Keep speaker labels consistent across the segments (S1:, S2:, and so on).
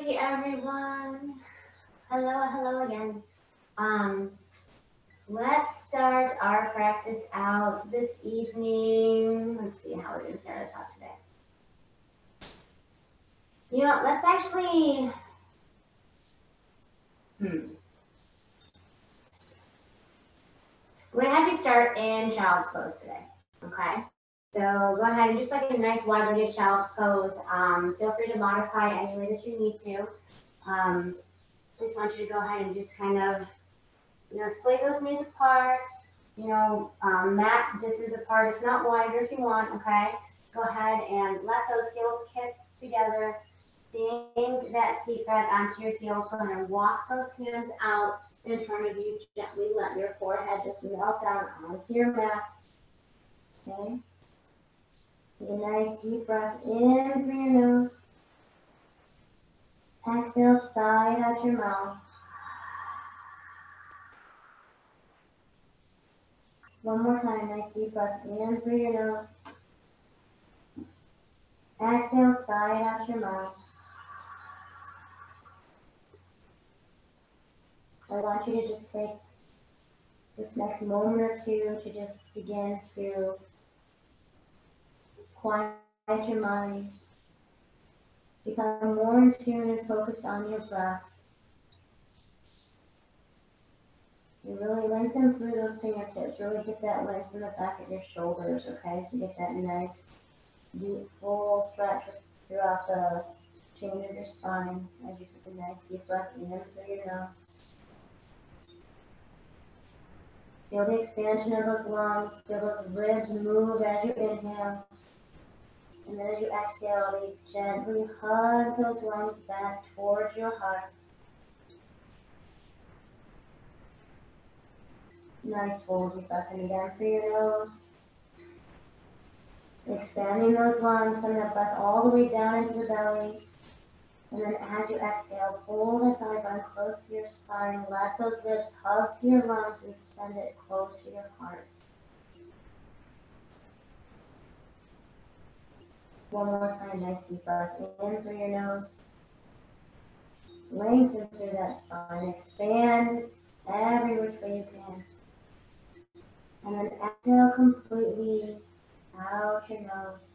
S1: Alrighty, everyone. Hello again. Um, let's start our practice out this evening. Let's see how we're going to start us out today. You know, let's actually. We're going to have you start in child's pose today. Okay. So go ahead and just like a nice wide-legged child's pose. Feel free to modify any way that you need to. I just want you to go ahead and just kind of, split those knees apart. Mat distance apart, if not wider if you want, okay? Go ahead and let those heels kiss together. Sink that seat back onto your heels. Go ahead and walk those hands out in front of you. Gently let your forehead just melt down onto your mat. Okay? Take a nice deep breath in through your nose. Exhale, sigh out your mouth. One more time, nice deep breath in through your nose. Exhale, sigh out your mouth. I want you to just take this next moment or two to just begin to quiet your mind. Become more in tune and focused on your breath. You really lengthen through those fingertips. Really get that length in the back of your shoulders, okay? So you get that nice, deep, full stretch throughout the chain of your spine as you take a nice deep breath in through your nose. Feel the expansion of those lungs. Feel those ribs move as you inhale. And then as you exhale, you gently hug those lungs back towards your heart. Nice full deep breath in again through your nose. Expanding those lungs, send that breath all the way down into the belly. And then as you exhale, pull the thigh bone close to your spine. Let those ribs hug to your lungs and send it close to your heart. One more time, nice deep breath in through your nose. Lengthen through that spine. Expand every which way you can. And then exhale completely out your nose.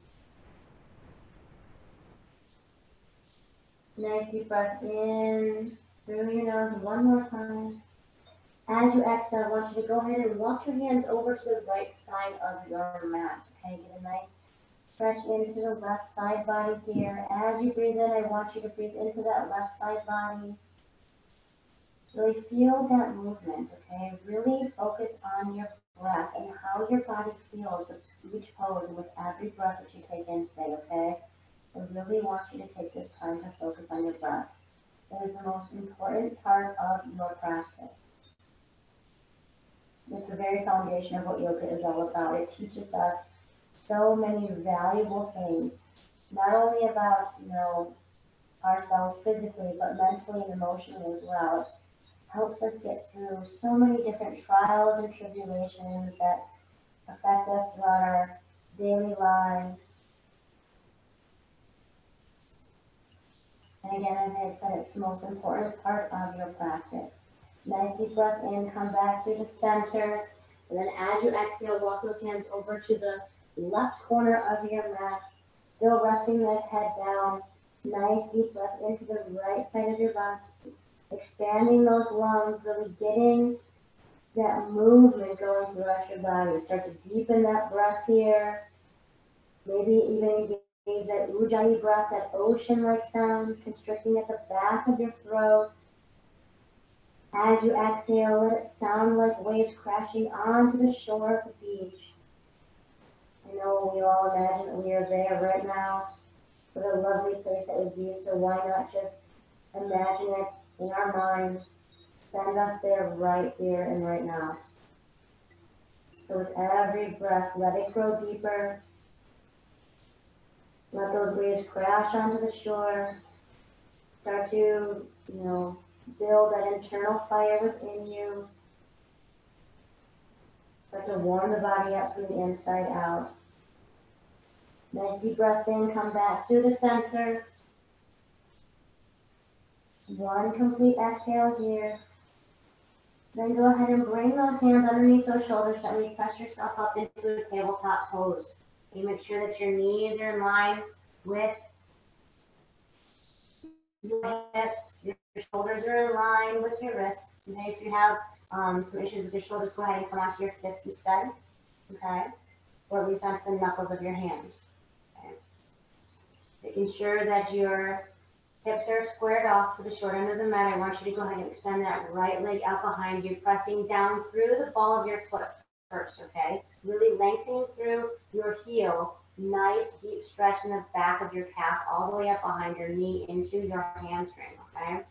S1: Nice deep breath in through your nose one more time. As you exhale, I want you to go ahead and walk your hands over to the right side of your mat. Okay, get a nice stretch into the left side body here. As you breathe in, I want you to breathe into that left side body. Really feel that movement, okay? Really focus on your breath and how your body feels with each pose and with every breath that you take in today, okay? I really want you to take this time to focus on your breath. It is the most important part of your practice. It's the very foundation of what yoga is all about. It teaches us so many valuable things, not only about, ourselves physically, but mentally and emotionally as well. It helps us get through so many different trials and tribulations that affect us throughout our daily lives. And again, as I had said, it's the most important part of your practice. Nice deep breath in, come back through the center. And then as you exhale, walk those hands over to the left corner of your mat. Still resting that head down. Nice deep breath into the right side of your body. Expanding those lungs, really getting that movement going throughout your body. Start to deepen that breath here. Maybe even engage that ujjayi breath, that ocean-like sound, constricting at the back of your throat. As you exhale, let it sound like waves crashing onto the shore of the beach. I know we all imagine that we are there right now. What a lovely place that would be, so why not just imagine it in our minds, send us there right here and right now. So with every breath, let it grow deeper. Let those waves crash onto the shore. Start to, build that internal fire within you. Start to warm the body up from the inside out. Nice deep breath in, come back through the center. One complete exhale here. Then go ahead and bring those hands underneath those shoulders. Gently press yourself up into a tabletop pose. You make sure that your knees are in line with your hips. Your shoulders are in line with your wrists. Okay, if you have some issues with your shoulders, go ahead and come onto your fists instead. Okay, or at least onto the knuckles of your hands. Okay. Making sure that your hips are squared off to the short end of the mat. I want you to go ahead and extend that right leg out behind you, pressing down through the ball of your foot first, okay? Really lengthening through your heel. Nice deep stretch in the back of your calf all the way up behind your knee into your hamstring, okay?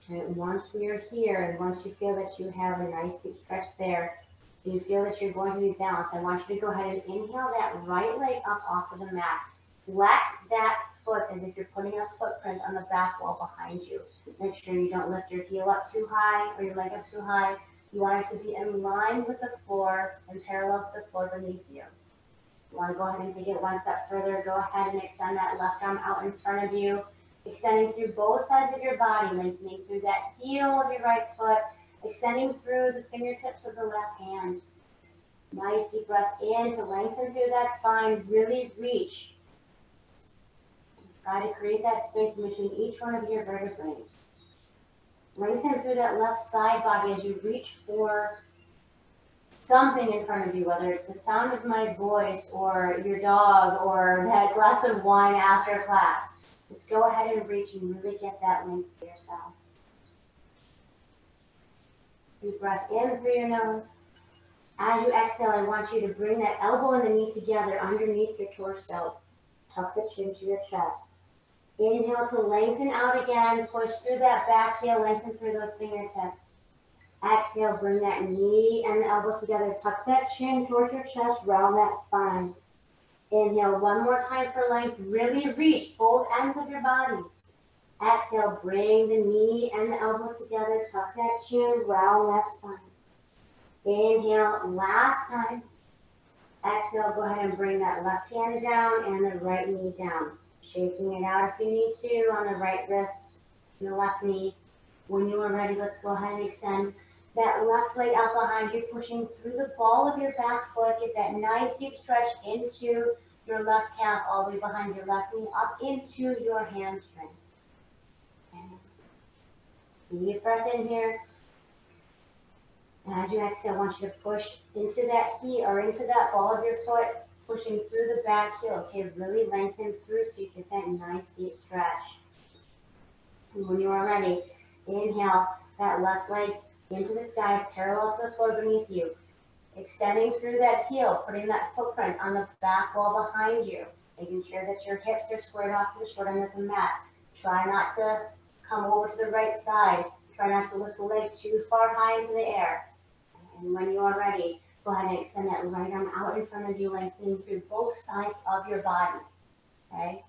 S1: And once we're here, and once you feel that you have a nice deep stretch there, you feel that you're going to be balanced, I want you to go ahead and inhale that right leg up off of the mat. Flex that foot as if you're putting a footprint on the back wall behind you. Make sure you don't lift your heel up too high or your leg up too high. You want it to be in line with the floor and parallel to the floor beneath you. You want to go ahead and take it one step further. Go ahead and extend that left arm out in front of you, extending through both sides of your body, lengthening through that heel of your right foot, extending through the fingertips of the left hand. Nice deep breath in to lengthen through that spine. Really reach. Try to create that space in between each one of your vertebrae. Lengthen through that left side body as you reach for something in front of you, whether it's the sound of my voice or your dog or that glass of wine after class. Just go ahead and reach and really get that length for yourself. Deep breath in through your nose. As you exhale, I want you to bring that elbow and the knee together underneath your torso. Tuck the chin to your chest. Inhale to lengthen out again. Push through that back heel. Lengthen through those fingertips. Exhale, bring that knee and the elbow together. Tuck that chin towards your chest. Round that spine. Inhale one more time for length. Really reach both ends of your body. Exhale, bring the knee and the elbow together. Tuck that chin. Round that spine. Inhale, last time. Exhale, go ahead and bring that left hand down and the right knee down. Shaking it out if you need to on the right wrist and the left knee. When you are ready, let's go ahead and extend that left leg out behind you, pushing through the ball of your back foot. Get that nice deep stretch into your left calf, all the way behind your left knee, up into your hamstring. Okay. Deep breath in here. And as you exhale, I want you to push into that heel or into that ball of your foot, pushing through the back heel. Okay, really lengthen through so you get that nice deep stretch. And when you are ready, inhale that left leg into the sky, parallel to the floor beneath you. Extending through that heel, putting that footprint on the back wall behind you. Making sure that your hips are squared off to the short end of the mat. Try not to come over to the right side. Try not to lift the leg too far high into the air. And when you are ready, go ahead and extend that right arm out in front of you, lengthening through both sides of your body. Okay?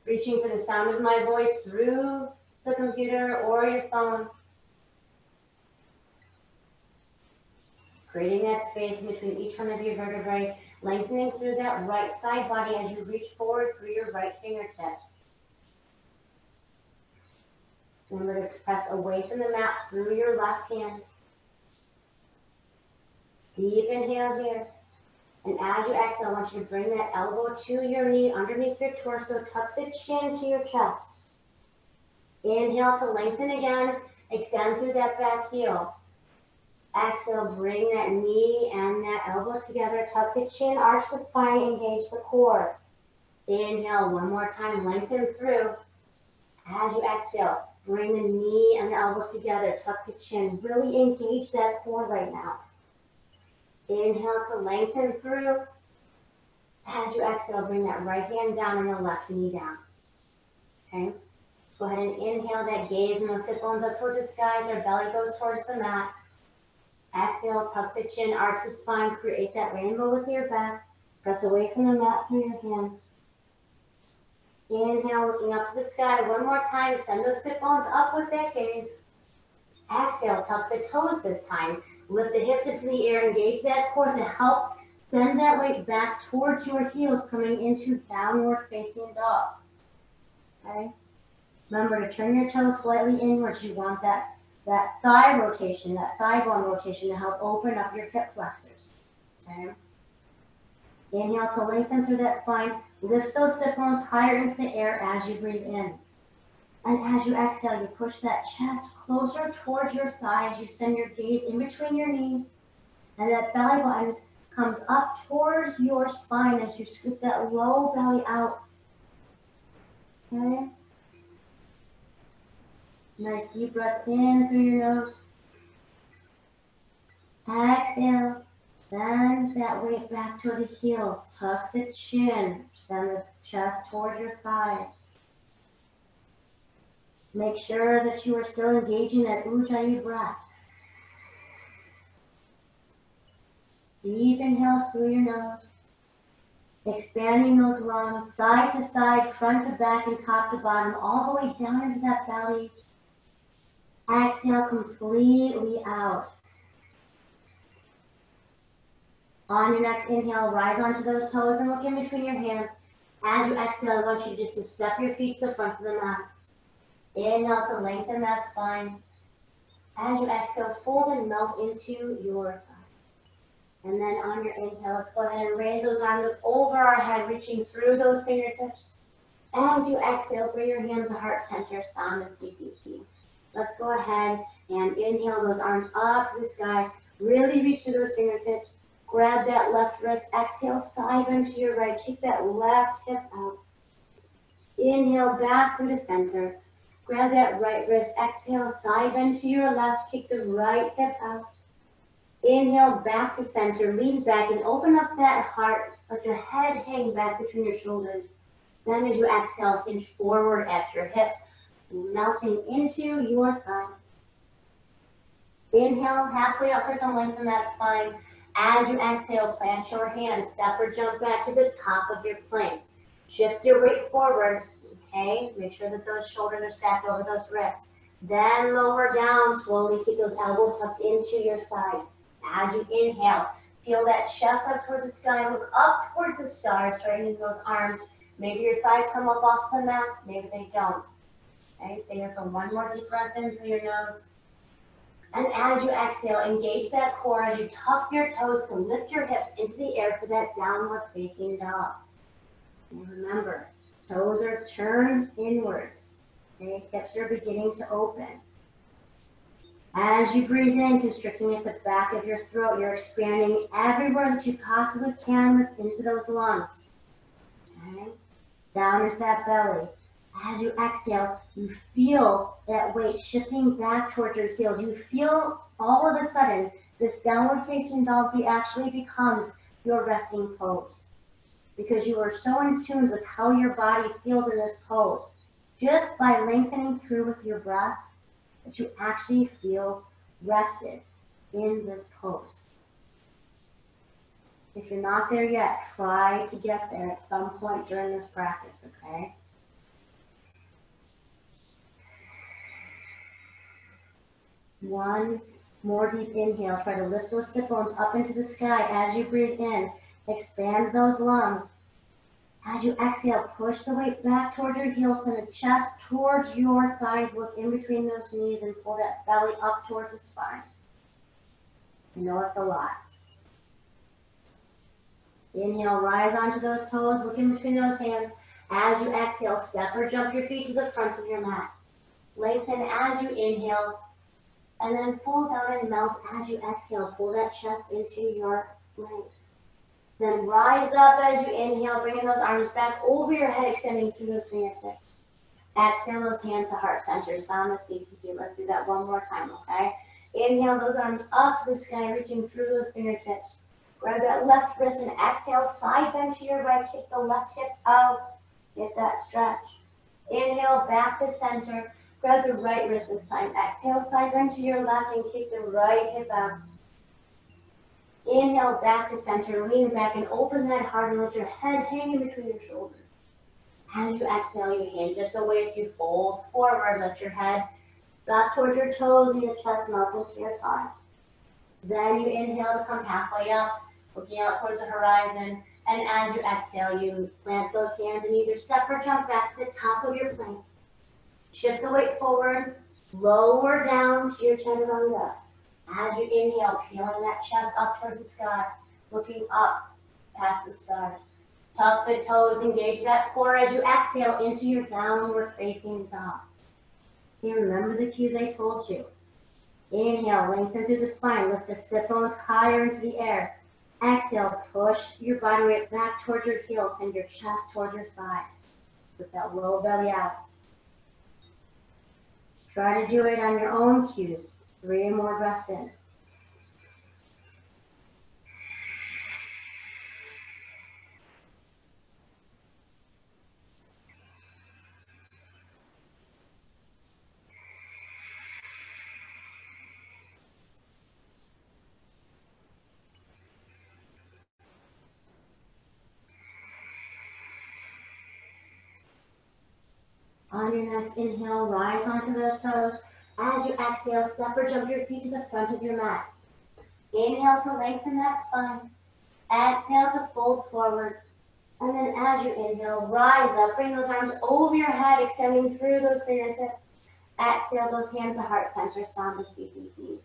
S1: Reaching for the sound of my voice through the computer or your phone. Creating that space between each one of your vertebrae, lengthening through that right side body as you reach forward through your right fingertips. Remember to press away from the mat through your left hand. Deep inhale here. And as you exhale, I want you to bring that elbow to your knee underneath your torso. Tuck the chin to your chest. Inhale to lengthen again. Extend through that back heel. Exhale, bring that knee and that elbow together. Tuck the chin, arch the spine, engage the core. Inhale one more time, lengthen through. As you exhale, bring the knee and the elbow together. Tuck the chin, really engage that core right now. Inhale to lengthen through. As you exhale, bring that right hand down and the left knee down. Okay? Go ahead and inhale that gaze and those sit bones up towards the skies. Our belly goes towards the mat. Exhale, tuck the chin, arch the spine, create that rainbow with your back. Press away from the mat through your hands. Inhale, looking up to the sky. One more time, send those sit bones up with that gaze. Exhale, tuck the toes this time. Lift the hips into the air, engage that core to help send that weight back towards your heels, coming into downward facing dog. Okay? Remember to turn your toes slightly inwards. You want that thigh rotation, that thigh bone rotation to help open up your hip flexors. Okay? Inhale to lengthen through that spine. Lift those sit bones higher into the air as you breathe in. And as you exhale, you push that chest closer towards your thighs. You send your gaze in between your knees. And that belly button comes up towards your spine as you scoop that low belly out. Okay? Nice deep breath in through your nose. Exhale. Send that weight back to the heels. Tuck the chin. Send the chest toward your thighs. Make sure that you are still engaging that Ujjayi breath. Deep inhales through your nose. Expanding those lungs side to side, front to back, and top to bottom, all the way down into that belly. Exhale completely out. On your next inhale, rise onto those toes and look in between your hands. As you exhale, I want you just to step your feet to the front of the mat. Inhale to lengthen that spine. As you exhale, fold and melt into your thighs. And then on your inhale, let's go ahead and raise those arms up over our head, reaching through those fingertips. As you exhale, bring your hands to heart center, Sama CTP. Let's go ahead and inhale those arms up to the sky. Really reach through those fingertips. Grab that left wrist. Exhale, side bend to your right. Kick that left hip out. Inhale, back through the center. Grab that right wrist. Exhale, side bend to your left. Kick the right hip out. Inhale, back to center. Lean back and open up that heart. Let your head hang back between your shoulders. Then as you exhale, hinge forward at your hips, melting into your thighs. Inhale, halfway up for some length in that spine. As you exhale, plant your hands. Step or jump back to the top of your plank. Shift your weight forward. Okay, make sure that those shoulders are stacked over those wrists. Then lower down slowly. Keep those elbows tucked into your side. As you inhale, feel that chest up towards the sky. Look up towards the stars, straightening those arms. Maybe your thighs come up off the mat. Maybe they don't. Okay, stay here for one more deep breath in through your nose. And as you exhale, engage that core as you tuck your toes to lift your hips into the air for that downward facing dog. And remember, toes are turned inwards. Okay, hips are beginning to open. As you breathe in, constricting at the back of your throat, you're expanding everywhere that you possibly can into those lungs. Okay, down into that belly. As you exhale, you feel that weight shifting back towards your heels. You feel all of a sudden this downward facing dog actually becomes your resting pose, because you are so in tune with how your body feels in this pose. Just by lengthening through with your breath, that you actually feel rested in this pose. If you're not there yet, try to get there at some point during this practice, okay? One more deep inhale. Try to lift those sit bones up into the sky as you breathe in. Expand those lungs. As you exhale, push the weight back towards your heels, send the chest towards your thighs. Look in between those knees and pull that belly up towards the spine. I know it's a lot. Inhale, rise onto those toes. Look in between those hands. As you exhale, step or jump your feet to the front of your mat. Lengthen as you inhale. And then fold down and melt as you exhale. Pull that chest into your legs. Then rise up as you inhale, bringing those arms back over your head, extending through those fingertips. Exhale those hands to heart center. Sama CTP. Let's do that one more time, okay? Inhale those arms up to the sky, reaching through those fingertips. Grab that left wrist and exhale, side bend to your right. Kick the left hip out. Get that stretch. Inhale, back to center. Grab the right wrist this time. Exhale, side bend to your left and kick the right hip out. Inhale, back to center. Lean back and open that heart and let your head hang in between your shoulders. As you exhale, you hinge at the waist. You fold forward. Let your head back towards your toes and your chest melt into your thigh. Then you inhale to come halfway up, looking out towards the horizon. And as you exhale, you plant those hands and either step or jump back to the top of your plank. Shift the weight forward, lower down to your chaturanga. As you inhale, peeling that chest up towards the sky, looking up past the stars. Tuck the toes, engage that core as you exhale into your downward facing dog. Okay, remember the cues I told you. Inhale, lengthen through the spine, lift the sit bones higher into the air. Exhale, push your body weight back towards your heels, send your chest towards your thighs. With that low belly out. Try to do it on your own cues. 3 more breaths in. On your next inhale, rise onto those toes. As you exhale, step or jump your feet to the front of your mat. Inhale to lengthen that spine. Exhale to fold forward. And then as you inhale, rise up. Bring those arms over your head, extending through those fingertips. Exhale those hands to heart center, Samba CPP.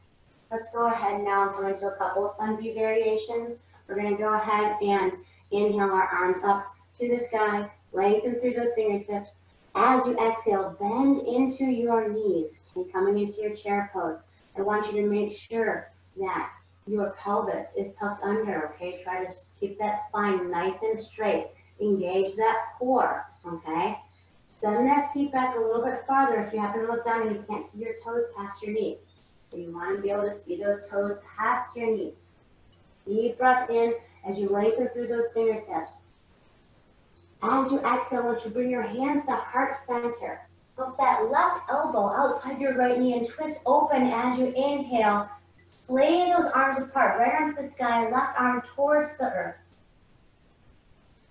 S1: Let's go ahead now and go into a couple of sun view variations. We're going to go ahead and inhale our arms up to the sky. Lengthen through those fingertips. As you exhale, bend into your knees. Okay, coming into your chair pose. I want you to make sure that your pelvis is tucked under, okay? Try to keep that spine nice and straight. Engage that core, okay? Send that seat back a little bit farther if you happen to look down and you can't see your toes past your knees. So you want to be able to see those toes past your knees. Deep breath in as you lengthen through those fingertips. As you exhale, I want you to bring your hands to heart center. Hook that left elbow outside your right knee and twist open as you inhale. Splay those arms apart, right arm to the sky, left arm towards the earth.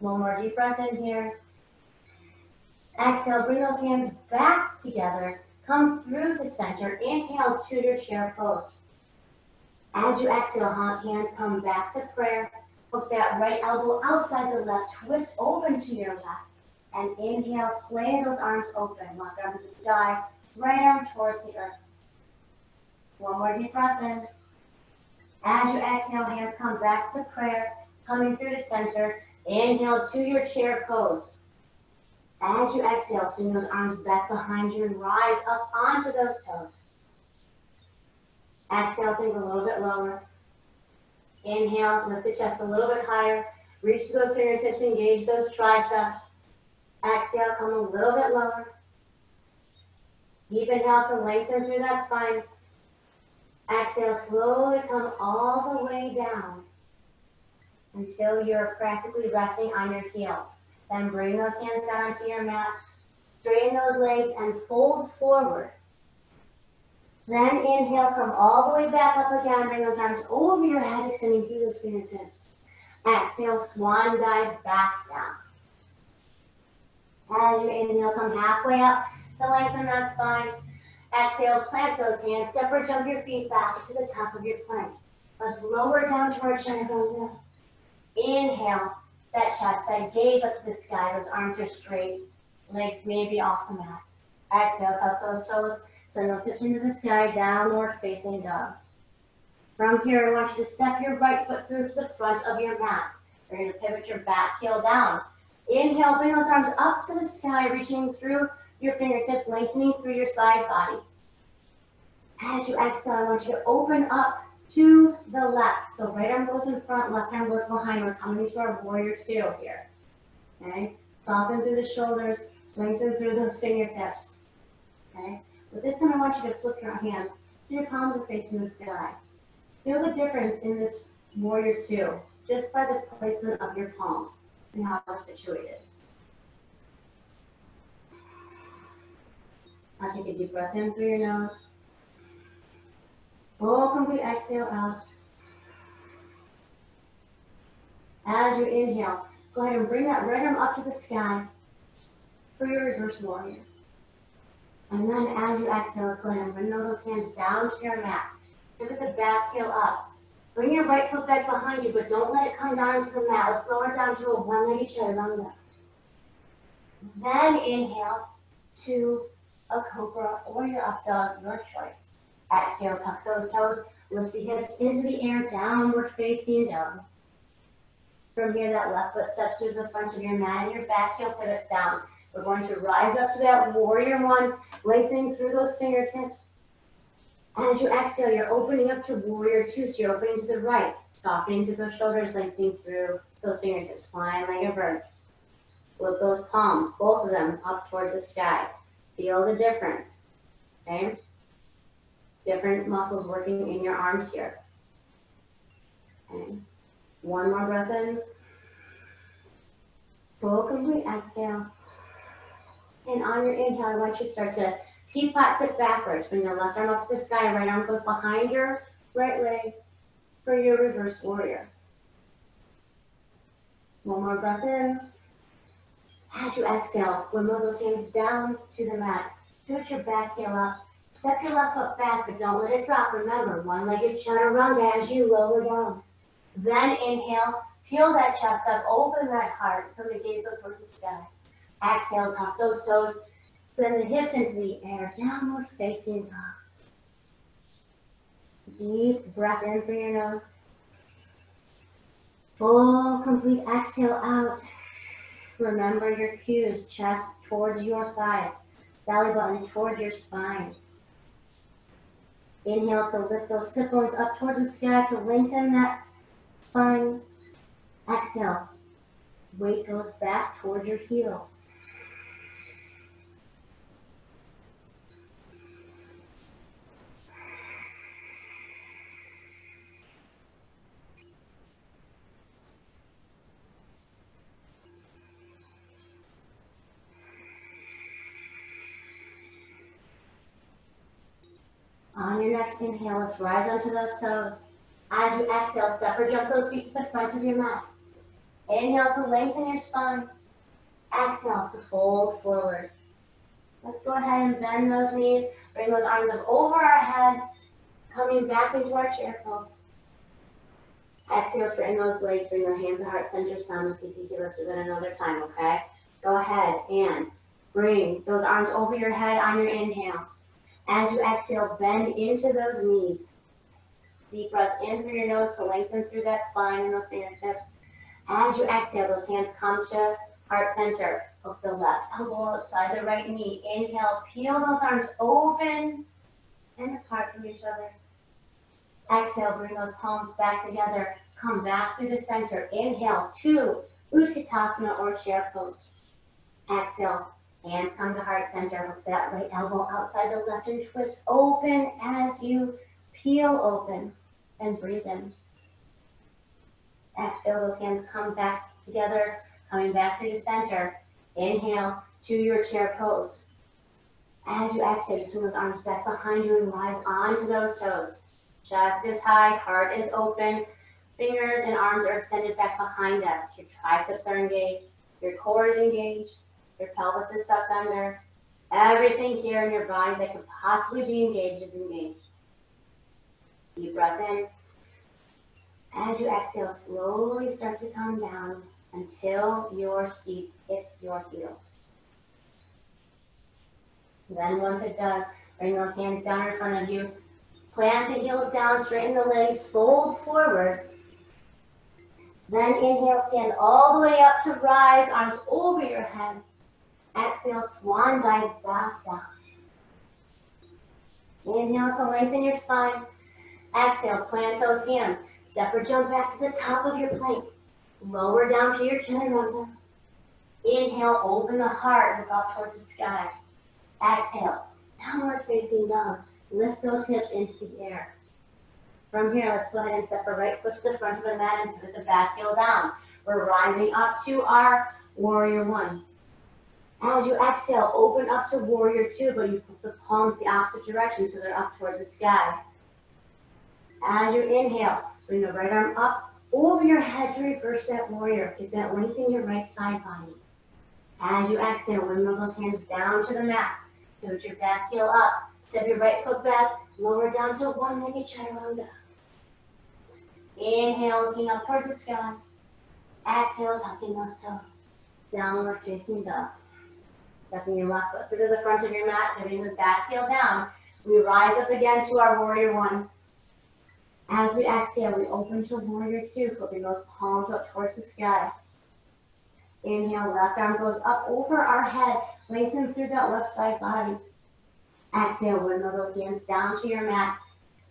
S1: One more deep breath in here. Exhale, bring those hands back together. Come through to center. Inhale to your chair pose. As you exhale, hands come back to prayer. Hook that right elbow outside the left, twist open to your left. And inhale, splay those arms open. Left arm to the sky, right arm towards the earth. One more deep breath in. As you exhale, hands come back to prayer, coming through to center. Inhale to your chair pose. As you exhale, swing those arms back behind you and rise up onto those toes. Exhale, sink a little bit lower. Inhale, lift the chest a little bit higher. Reach to those fingertips, engage those triceps. Exhale, come a little bit lower. Deep inhale to lengthen through that spine. Exhale, slowly come all the way down until you're practically resting on your heels. Then bring those hands down onto your mat. Straighten those legs and fold forward. Then inhale, come all the way back up again. Bring those arms over your head, extending through those fingertips. Exhale, swan dive back down. As you inhale, come halfway up to lengthen that spine. Exhale, plant those hands. Step or jump your feet back to the top of your plank. Let's lower down to our chaturanga. Inhale, that chest, that gaze up to the sky. Those arms are straight. Legs maybe off the mat. Exhale, tuck those toes. Send those hips into the sky, downward facing dog. From here, I want you to step your right foot through to the front of your mat. You're going to pivot your back heel down. Inhale, bring those arms up to the sky, reaching through your fingertips, lengthening through your side body. As you exhale, I want you to open up to the left. So right arm goes in front, left arm goes behind. We're coming into our warrior two here. Okay? Soften through the shoulders, lengthen through those fingertips. Okay? But this time I want you to flip your hands so your palms are facing the sky. Feel the difference in this warrior two just by the placement of your palms and how they're situated. Now take a deep breath in through your nose. Full complete exhale out. As you inhale, go ahead and bring that right arm up to the sky for your reverse warrior. And then as you exhale, let's go ahead and bring those hands down to your mat. Pivot the back heel up. Bring your right foot back behind you, but don't let it come down to the mat. Let's lower down to a one-legged chaturanga. Then inhale to a cobra, or your up dog, your choice. Exhale, tuck those toes, lift the hips into the air, downward facing dog. From here, that left foot steps through the front of your mat and your back heel pivots down. We're going to rise up to that warrior one, lengthening through those fingertips. As you exhale, you're opening up to warrior two, so you're opening to the right, softening through those shoulders, lengthening through those fingertips, flying like a bird. Flip those palms, both of them, up towards the sky. Feel the difference, okay? Different muscles working in your arms here. Okay. One more breath in. Full complete exhale. And on your inhale, I want you to start to teapot tip backwards. Bring your left arm up to the sky, right arm goes behind your right leg for your reverse warrior. One more breath in. As you exhale, wimble those hands down to the mat. Put your back heel up. Step your left foot back, but don't let it drop. Remember, one-legged chaturanga as you lower down. Then inhale, peel that chest up, open that heart, so the gaze up towards the sky. Exhale, tuck those toes, send the hips into the air, downward facing dog. Deep breath in through your nose. Full, complete exhale out. Remember your cues, chest towards your thighs, belly button towards your spine. Inhale to lift those sit bones up towards the sky to lengthen that spine. Exhale. Weight goes back towards your heels. On your next inhale, let's rise onto those toes. As you exhale, step or jump those feet to the front of your mat. Inhale to lengthen your spine. Exhale to fold forward. Let's go ahead and bend those knees. Bring those arms up over our head, coming back into our chair pose. Exhale, straighten those legs. Bring the hands to heart center sound. Let's see if you can lift it another time, okay? Go ahead and bring those arms over your head on your inhale. As you exhale, bend into those knees. Deep breath in through your nose to lengthen through that spine and those fingertips. As you exhale, those hands come to heart center. Hook the left elbow outside the right knee. Inhale, peel those arms open and apart from each other. Exhale, bring those palms back together. Come back through the center. Inhale to Utkatasana or chair pose. Exhale. Hands come to heart center. Hook that right elbow outside the left and twist open as you peel open and breathe in. Exhale, those hands come back together, coming back through the center. Inhale to your chair pose. As you exhale, you swing those arms back behind you and rise onto those toes. Chest is high, heart is open, fingers and arms are extended back behind us. Your triceps are engaged, your core is engaged. Your pelvis is tucked under. Everything here in your body that could possibly be engaged is engaged. Deep breath in. As you exhale, slowly start to come down until your seat hits your heels. Then once it does, bring those hands down in front of you. Plant the heels down, straighten the legs, fold forward. Then inhale, stand all the way up to rise, arms over your head. Exhale, swan dive back down. Inhale to lengthen your spine. Exhale, plant those hands. Step or jump back to the top of your plank. Lower down to your chaturanga. Inhale, open the heart, look up towards the sky. Exhale, downward facing dog. Lift those hips into the air. From here, let's go ahead and step our right foot to the front of the mat and put the back heel down. We're rising up to our warrior one. As you exhale, open up to warrior two, but you flip the palms the opposite direction so they're up towards the sky. As you inhale, bring the right arm up over your head to reverse that warrior. Get that length in your right side body. As you exhale, windmill those hands down to the mat. Put your back heel up. Step your right foot back, lower down to one-legged chaturanga. Inhale, looking up towards the sky. Exhale, tucking those toes. Downward facing dog. Stepping your left foot through to the front of your mat, putting the back heel down. We rise up again to our warrior one. As we exhale, we open to warrior two, flipping those palms up towards the sky. Inhale, left arm goes up over our head, lengthen through that left side body. Exhale, windmill those hands down to your mat.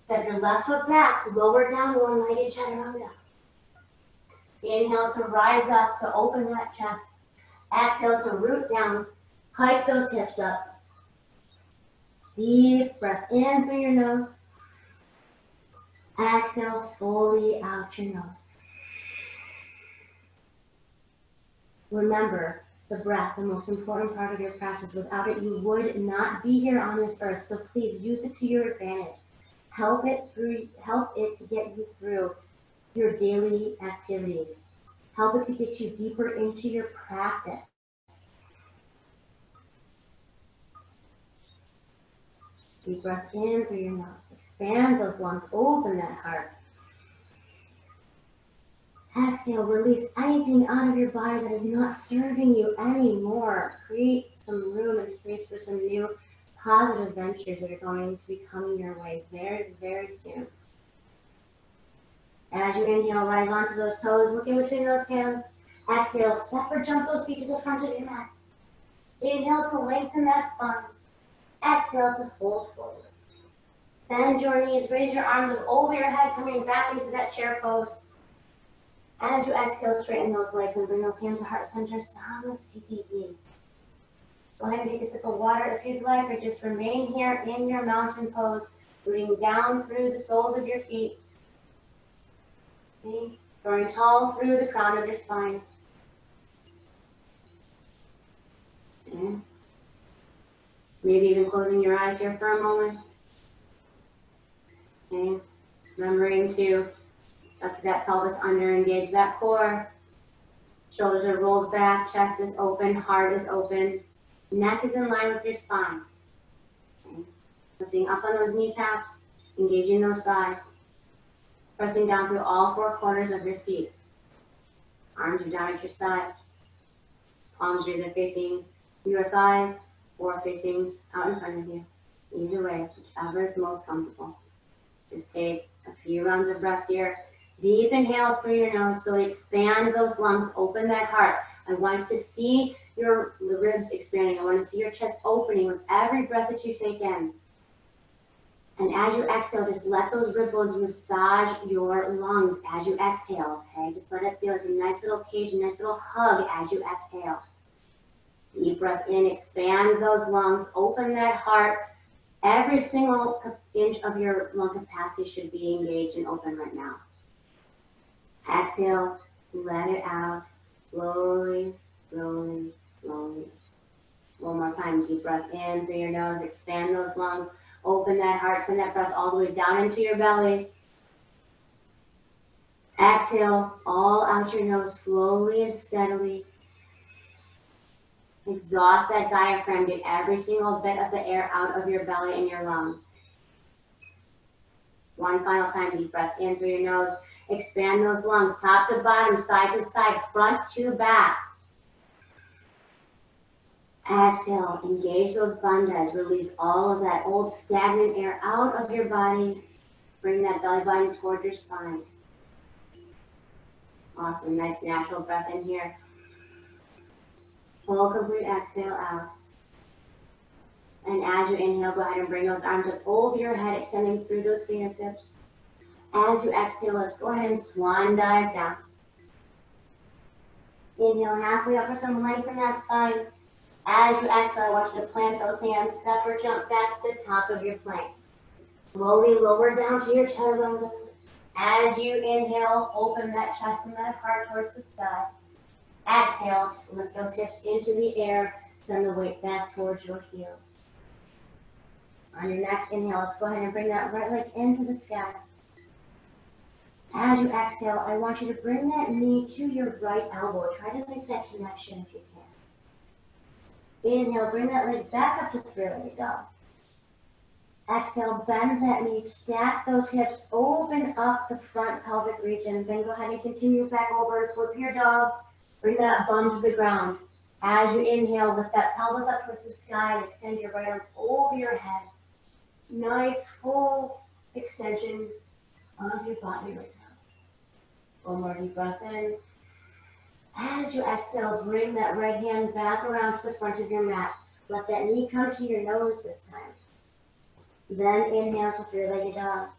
S1: Step your left foot back, lower down one leg, chaturanga. Inhale to rise up, to open that chest. Exhale to root down, hike those hips up. Deep breath in through your nose. Exhale fully out your nose. Remember, the breath, the most important part of your practice. Without it, you would not be here on this earth. So please use it to your advantage. Help it to get you through your daily activities. Help it to get you deeper into your practice. Deep breath in through your nose. Expand those lungs. Open that heart. Exhale, release anything out of your body that is not serving you anymore. Create some room and space for some new positive ventures that are going to be coming your way very, very soon. As you inhale, rise onto those toes, look in between those hands. Exhale, step or jump those feet to the front of your mat. Inhale to lengthen that spine. Exhale to fold forward. Bend your knees, raise your arms up over your head, coming back into that chair pose. As you exhale, straighten those legs and bring those hands to heart center, Samastiti. Go ahead and take a sip of water if you'd like, or just remain here in your mountain pose, rooting down through the soles of your feet. Okay. Growing tall through the crown of your spine. Okay. Maybe even closing your eyes here for a moment. Okay. Remembering to tuck that pelvis under, engage that core. Shoulders are rolled back, chest is open, heart is open. Neck is in line with your spine. Okay. Lifting up on those kneecaps, engaging those thighs. Pressing down through all four corners of your feet. Arms are down at your sides. Palms are either facing your thighs or facing out in front of you. Either way, whichever is most comfortable. Just take a few rounds of breath here. Deep inhales through your nose. Really expand those lungs. Open that heart. I want to see your ribs expanding. I want to see your chest opening with every breath that you take in. And as you exhale, just let those rib bones massage your lungs as you exhale, okay? Just let it feel like a nice little cage, a nice little hug as you exhale. Deep breath in, expand those lungs, open that heart. Every single inch of your lung capacity should be engaged and open right now. Exhale, let it out, slowly, slowly, slowly. One more time, deep breath in through your nose, expand those lungs. Open that heart, send that breath all the way down into your belly. Exhale, all out your nose, slowly and steadily. Exhaust that diaphragm, get every single bit of the air out of your belly and your lungs. One final time, deep breath in through your nose. Expand those lungs, top to bottom, side to side, front to back. Exhale, engage those bandhas. Release all of that old stagnant air out of your body. Bring that belly button toward your spine. Awesome, nice natural breath in here. Full complete exhale out. And as you inhale, go ahead and bring those arms up over your head, extending through those fingertips. As you exhale, let's go ahead and swan dive down. Inhale halfway up for some length in that spine. As you exhale, I want you to plant those hands, step or jump back to the top of your plank. Slowly lower down to your chaturanga. As you inhale, open that chest and that heart towards the sky. Exhale, lift those hips into the air, send the weight back towards your heels. On your next inhale, let's go ahead and bring that right leg into the sky. As you exhale, I want you to bring that knee to your right elbow. Try to make that connection if you can. Inhale, bring that leg back up to three-legged dog. Exhale, bend that knee, stack those hips, open up the front pelvic region. Then go ahead and continue back over, flip your dog, bring that bum to the ground. As you inhale, lift that pelvis up towards the sky and extend your right arm over your head. Nice full extension of your body right now. One more deep breath in. As you exhale, bring that right hand back around to the front of your mat. Let that knee come to your nose this time. Then inhale to three-legged dog.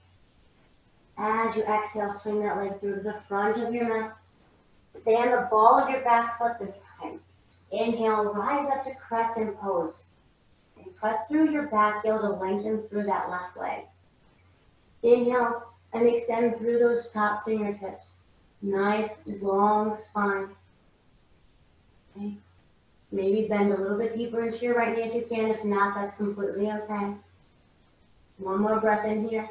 S1: As you exhale, swing that leg through to the front of your mat. Stay on the ball of your back foot this time. Inhale, rise up to crescent pose. And press through your back heel to lengthen through that left leg. Inhale and extend through those top fingertips. Nice long spine. Okay. Maybe bend a little bit deeper into your right knee if you can. If not, that's completely okay. One more breath in here.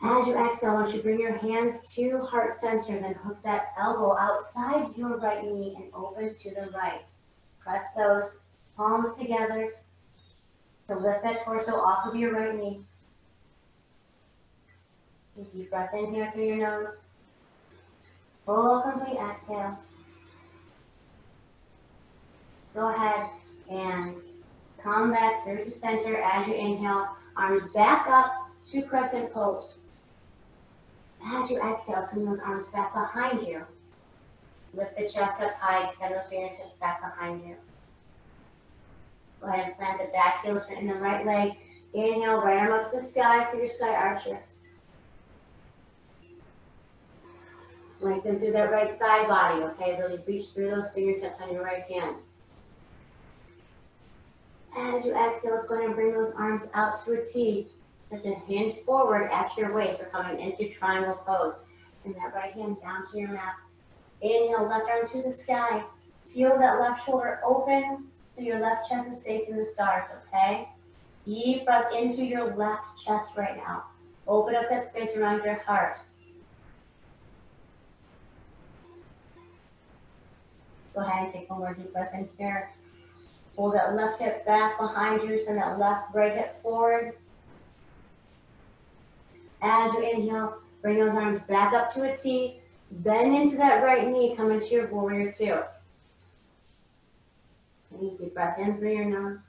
S1: As you exhale, I want you to bring your hands to heart center, then hook that elbow outside your right knee and open to the right. Press those palms together to lift that torso off of your right knee. Take a deep breath in here through your nose. Full complete exhale. Go ahead and come back through to center as you inhale. Arms back up to crescent pose. As you exhale, swing those arms back behind you. Lift the chest up high, extend those fingertips back behind you. Go ahead and plant the back heel in the right leg. Inhale, right arm up to the sky for your sky archer. Lengthen through that right side body, okay? Really reach through those fingertips on your right hand. As you exhale, let's go ahead and bring those arms out to a T. Lift the hinge forward at your waist. We're coming into triangle pose. And that right hand down to your mat. Inhale, left arm to the sky. Feel that left shoulder open so your left chest is facing the stars, okay? Deep breath into your left chest right now. Open up that space around your heart. Go ahead and take one more deep breath in here. Pull that left hip back behind you, send that left right hip forward. As you inhale, bring those arms back up to a T. Bend into that right knee, come into your warrior two. Take a deep breath in through your nose.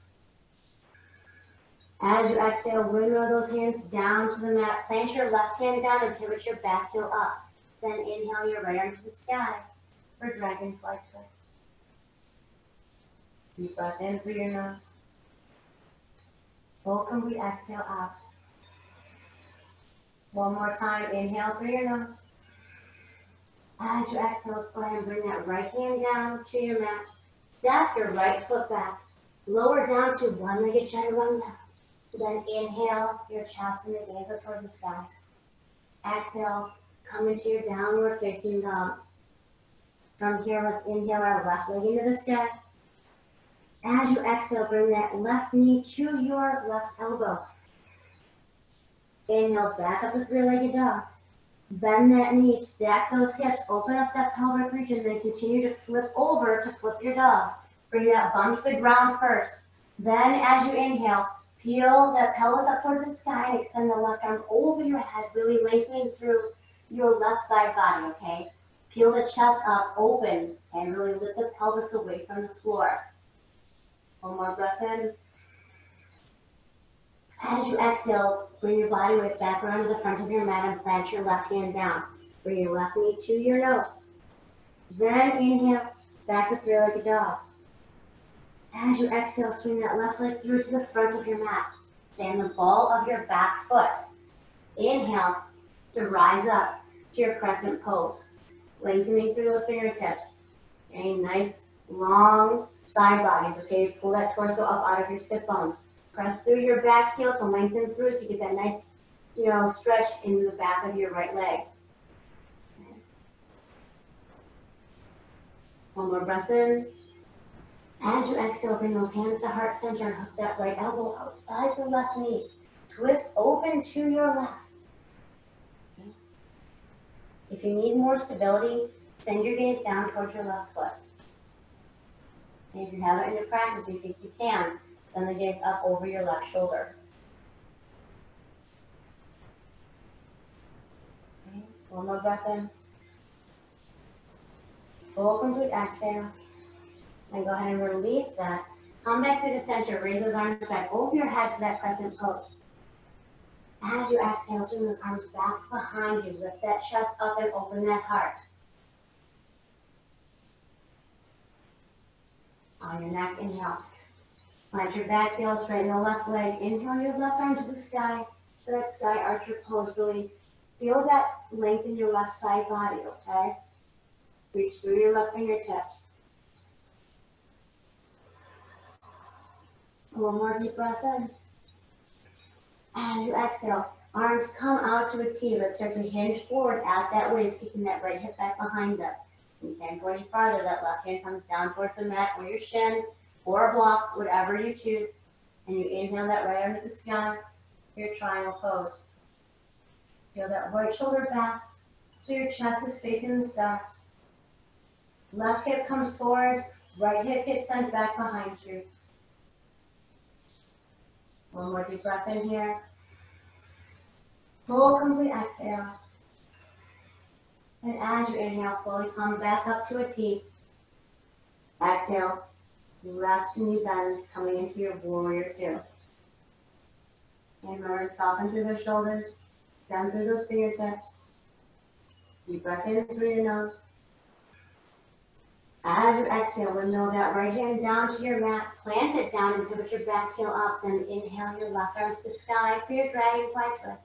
S1: As you exhale, windmill those hands down to the mat. Plant your left hand down and pivot your back heel up. Then inhale your right arm to the sky for dragonfly twist. Deep breath in through your nose. Full complete exhale out. One more time, inhale through your nose. As you exhale, let's go ahead and bring that right hand down to your mat. Step your right foot back. Lower down to one-legged chaturanga. Then inhale your chest and the gaze up toward the sky. Exhale, come into your downward facing dog. From here, let's inhale our left leg into the sky. As you exhale, bring that left knee to your left elbow. Inhale, back up to three-legged dog. Bend that knee, stack those hips, open up that pelvic region, then continue to flip over to flip your dog. Bring that bum to the ground first. Then as you inhale, peel that pelvis up towards the sky and extend the left arm over your head, really lengthening through your left side body, okay? Peel the chest up, open, and really lift the pelvis away from the floor. One more breath in. As you exhale, bring your body weight back around to the front of your mat and plant your left hand down. Bring your left knee to your nose. Then inhale, back to three-legged dog. As you exhale, swing that left leg through to the front of your mat. Stay on the ball of your back foot. Inhale to rise up to your crescent pose. Lengthening through those fingertips. Okay, nice long side bodies, okay? Pull that torso up out of your sit bones. Press through your back heel to lengthen through so you get that nice, stretch in the back of your right leg. Okay. One more breath in. As you exhale, bring those hands to heart center and hook that right elbow outside the left knee. Twist open to your left. Okay. If you need more stability, send your gaze down towards your left foot. And if you have it in your practice, you think you can, send the gaze up over your left shoulder. Okay. One more breath in. Full complete exhale. And go ahead and release that. Come back through the center. Raise those arms back over your head to that crescent pose. As you exhale, swing those arms back behind you. Lift that chest up and open that heart. On your next inhale, plant your back heel, straighten the left leg. Inhale your left arm to the sky. For that sky archer pose, really feel that length in your left side body, okay? Reach through your left fingertips. One more deep breath in. As you exhale, arms come out to a T. Let's start to hinge forward at that waist, keeping that right hip back behind us. You can't go any farther. That left hand comes down towards the mat or your shin or a block, whatever you choose. And you inhale that right arm to the sky, your triangle pose. Feel that right shoulder back so your chest is facing the stars. Left hip comes forward, right hip gets sent back behind you. One more deep breath in here. Full complete exhale. And as you inhale, slowly come back up to a T. Exhale, left knee bends coming into your warrior two. And remember to soften through those shoulders, down through those fingertips. Deep breath in through your nose. As you exhale, windmill that right hand down to your mat, plant it down and pivot your back heel up, then inhale your left arm to the sky for your dragonfly twist.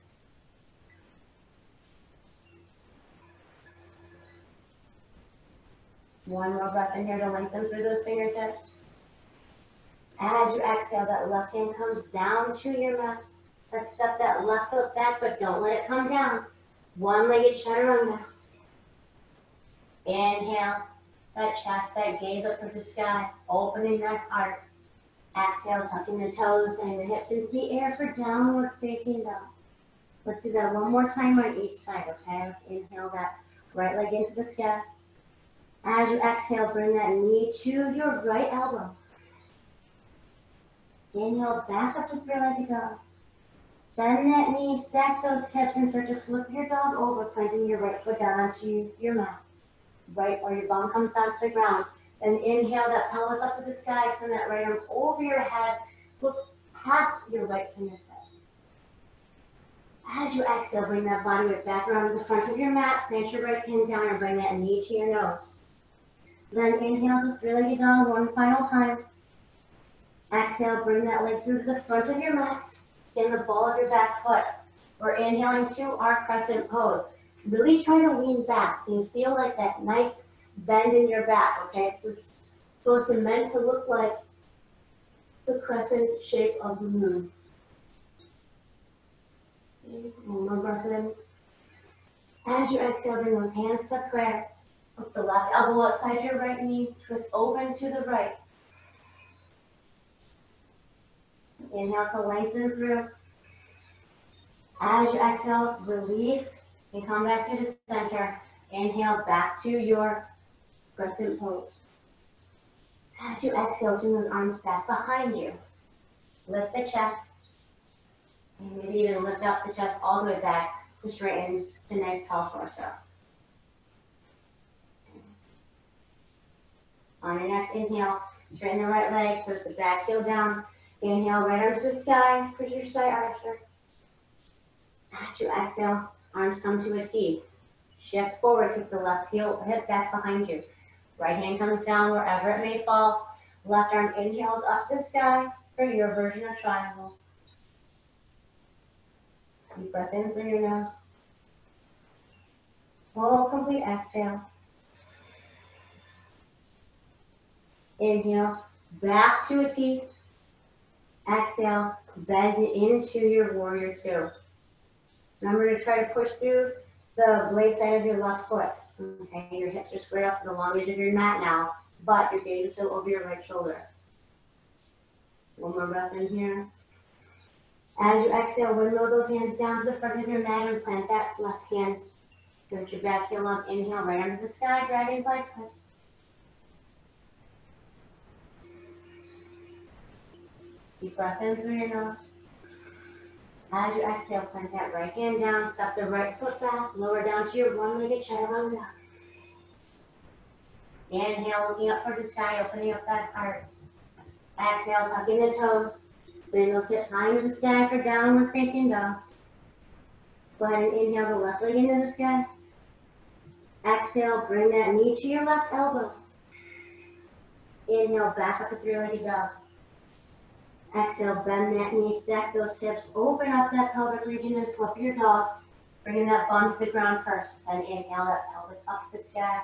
S1: One more breath in here to lengthen through those fingertips. As you exhale, that left hand comes down to your mat. Let's step that left foot back, but don't let it come down. One-legged chaturanga. Inhale, that chest, that gaze up towards the sky, opening that heart. Exhale, tucking the toes, sending the hips into the air for downward facing dog. Let's do that one more time on each side, okay? Let's inhale that right leg into the sky. As you exhale, bring that knee to your right elbow. Inhale, back up to three-legged dog. Bend that knee, stack those hips, and start to flip your dog over, planting your right foot down onto your mat. Right, or your bum comes down to the ground. Then inhale that pelvis up to the sky, extend that right arm over your head, look past your right fingertips. As you exhale, bring that body weight back around to the front of your mat, plant your right hand down and bring that knee to your nose. Then inhale to three-legged dog one final time. Exhale, bring that leg through to the front of your mat, stand the ball of your back foot. We're inhaling to our crescent pose. Really try to lean back. You feel like that nice bend in your back, okay? It's supposed to meant to look like the crescent shape of the moon. One more breath in. As you exhale, bring those hands to prayer. Hook the left elbow outside your right knee. Twist open to the right. Inhale to lengthen through. As you exhale, release. And come back to the center. Inhale back to your crescent pose. As you exhale, swing those arms back behind you. Lift the chest. And maybe even lift up the chest all the way back to straighten the nice tall torso. On your next inhale, straighten the right leg, put the back heel down. Inhale right arm to the sky, push your sky archer. As you exhale, arms come to a T. Shift forward, keep the left hip back behind you. Right hand comes down wherever it may fall. Left arm inhales up the sky for your version of triangle. Deep breath in through your nose. Full complete exhale. Inhale, back to a T. Exhale, bend into your warrior two. Remember to try to push through the blade side of your left foot. Okay, your hips are squared up to the long edge of your mat now, but your gaze is still over your right shoulder. One more breath in here. As you exhale, windmill those hands down to the front of your mat and plant that left hand. Lift your back heel up, inhale right under the sky, dragonfly twist. Deep breath in through your nose. As you exhale, plant that right hand down, step the right foot back, lower down to your one-legged chaturanga. Inhale, looking up towards the sky, opening up that heart. Exhale, tucking the toes. Bring those hips high into the sky for downward facing dog. Go ahead and inhale the left leg into the sky. Exhale, bring that knee to your left elbow. Inhale, back up to three-legged dog. Exhale, bend that knee, stack those hips, open up that pelvic region and flip your dog. Bringing that bum to the ground first. Then inhale that pelvis up to the sky.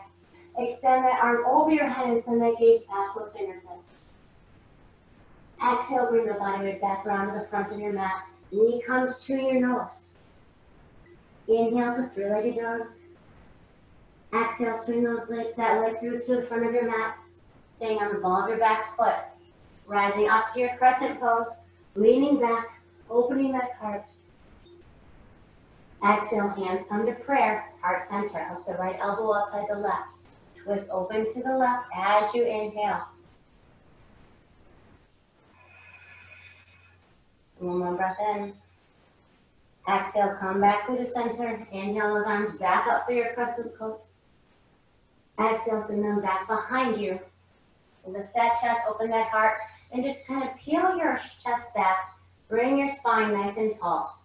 S1: Extend that arm over your head and send that gaze past those fingertips. Exhale, bring the body weight back around to the front of your mat. Knee comes to your nose. Inhale to three-legged dog. Exhale, swing that leg through to the front of your mat. Staying on the ball of your back foot. Rising up to your crescent pose. Leaning back, opening that heart. Exhale, hands come to prayer. Heart center, up the right elbow outside the left. Twist open to the left as you inhale. One more breath in. Exhale, come back to the center. Inhale those arms back up for your crescent pose. Exhale, send them back behind you. Lift that chest, open that heart, and just kind of peel your chest back. Bring your spine nice and tall.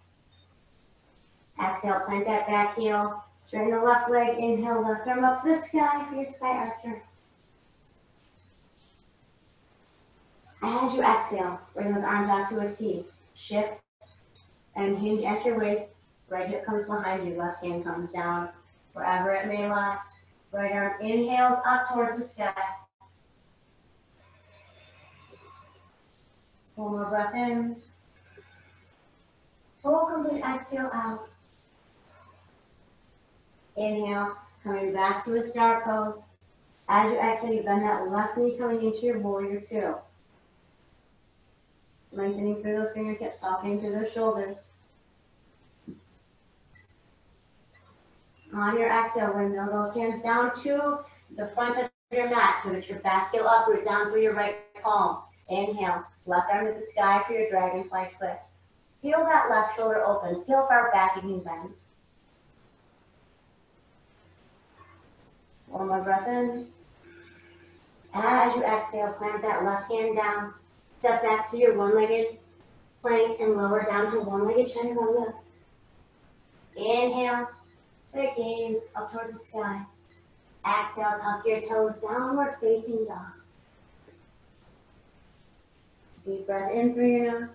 S1: Exhale, plant that back heel. Straighten the left leg. Inhale, left arm up to the sky for your sky archer. As you exhale, bring those arms out to a T. Shift and hinge at your waist. Right hip comes behind you. Left hand comes down wherever it may lie. Right arm inhales up towards the sky. One more breath in. Full complete exhale out. Inhale, coming back to a star pose. As you exhale, you bend that left knee coming into your warrior two. Lengthening through those fingertips, softening through those shoulders. On your exhale, windmill those hands down to the front of your mat. Put your back heel up, root down through your right palm. Inhale, left arm to the sky for your dragonfly twist. Feel that left shoulder open. See how far back you can bend. One more breath in. As you exhale, plant that left hand down. Step back to your one-legged plank and lower down to one-legged chaturanga. Inhale, the gaze up towards the sky. Exhale, tuck your toes, downward facing dog. Deep breath in through your nose.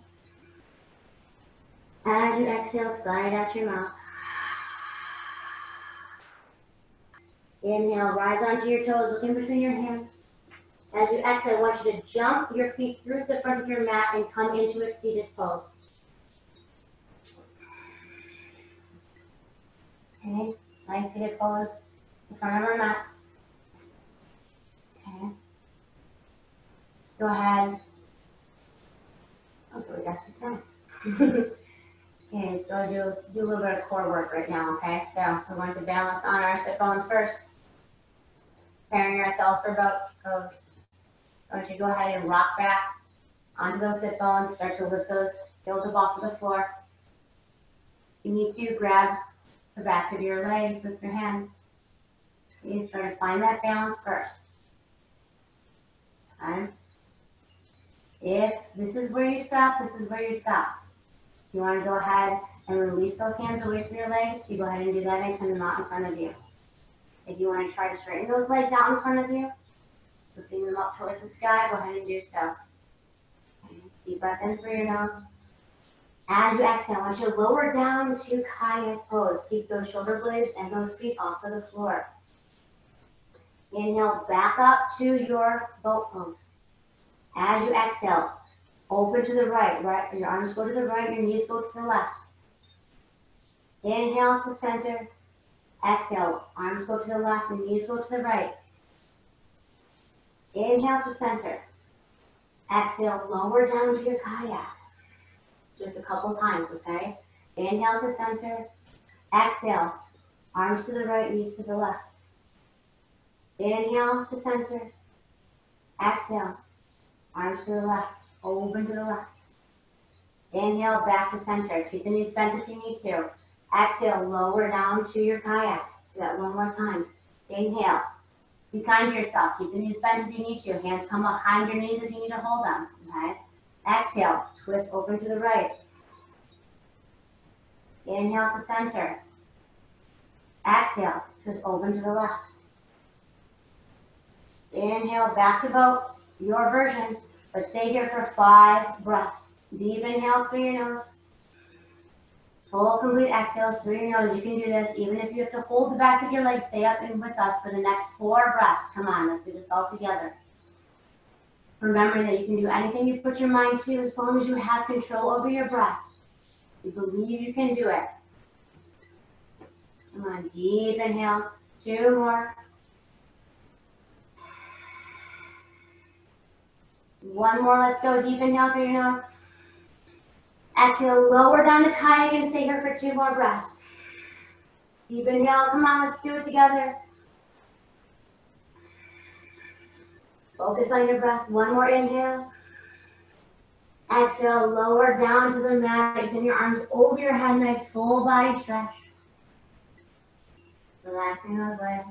S1: As you exhale, sigh it out your mouth. Inhale, rise onto your toes, look in between your hands. As you exhale, I want you to jump your feet through the front of your mat and come into a seated pose. Okay, nice seated pose in front of our mats. Okay. Go ahead. Okay, we got some time. Okay, let's go do a little bit of core work right now, okay? So we want to balance on our sit bones first. Preparing ourselves for boat pose. I want you to go ahead and rock back onto those sit bones. Start to lift those heels up off of the floor. You need to grab the backs of your legs with your hands. You try to find that balance first. Okay? If this is where you stop, this is where you stop. If you want to go ahead and release those hands away from your legs, you go ahead and do that and send them out in front of you. If you want to try to straighten those legs out in front of you, lifting them up towards the sky, go ahead and do so. Okay. Deep breath in through your nose. As you exhale, I want you to lower down to kayak pose. Keep those shoulder blades and those feet off of the floor. Inhale, back up to your boat pose. As you exhale, open to the right. Your arms go to the right, your knees go to the left. Inhale to center. Exhale, arms go to the left, and knees go to the right. Inhale to center. Exhale, lower down to your kayak. Just a couple times, okay? Inhale to center. Exhale, arms to the right, knees to the left. Inhale to center. Exhale, arms to the left, open to the left. Inhale, back to center. Keep the knees bent if you need to. Exhale, lower down to your kayak. So that one more time. Inhale, Be kind to yourself. Keep the knees bent if you need to. Hands come behind your knees if you need to hold them. Okay? Exhale, twist open to the right. Inhale to center. Exhale, twist open to the left. Inhale, back to boat, your version, but stay here for 5 breaths. Deep inhales through your nose. Full complete exhales through your nose. You can do this even if you have to hold the backs of your legs. Stay up and with us for the next 4 breaths. Come on, let's do this all together. Remember that you can do anything you put your mind to as long as you have control over your breath. You believe you can do it. Come on, deep inhales. 2 more. 1 more, let's go. Deep inhale through your nose. Exhale, lower down the kayak and stay here for 2 more breaths. Deep inhale, come on, let's do it together. Focus on your breath. 1 more inhale. Exhale, lower down to the mat. Extend your arms over your head, nice full body stretch. Relaxing those legs.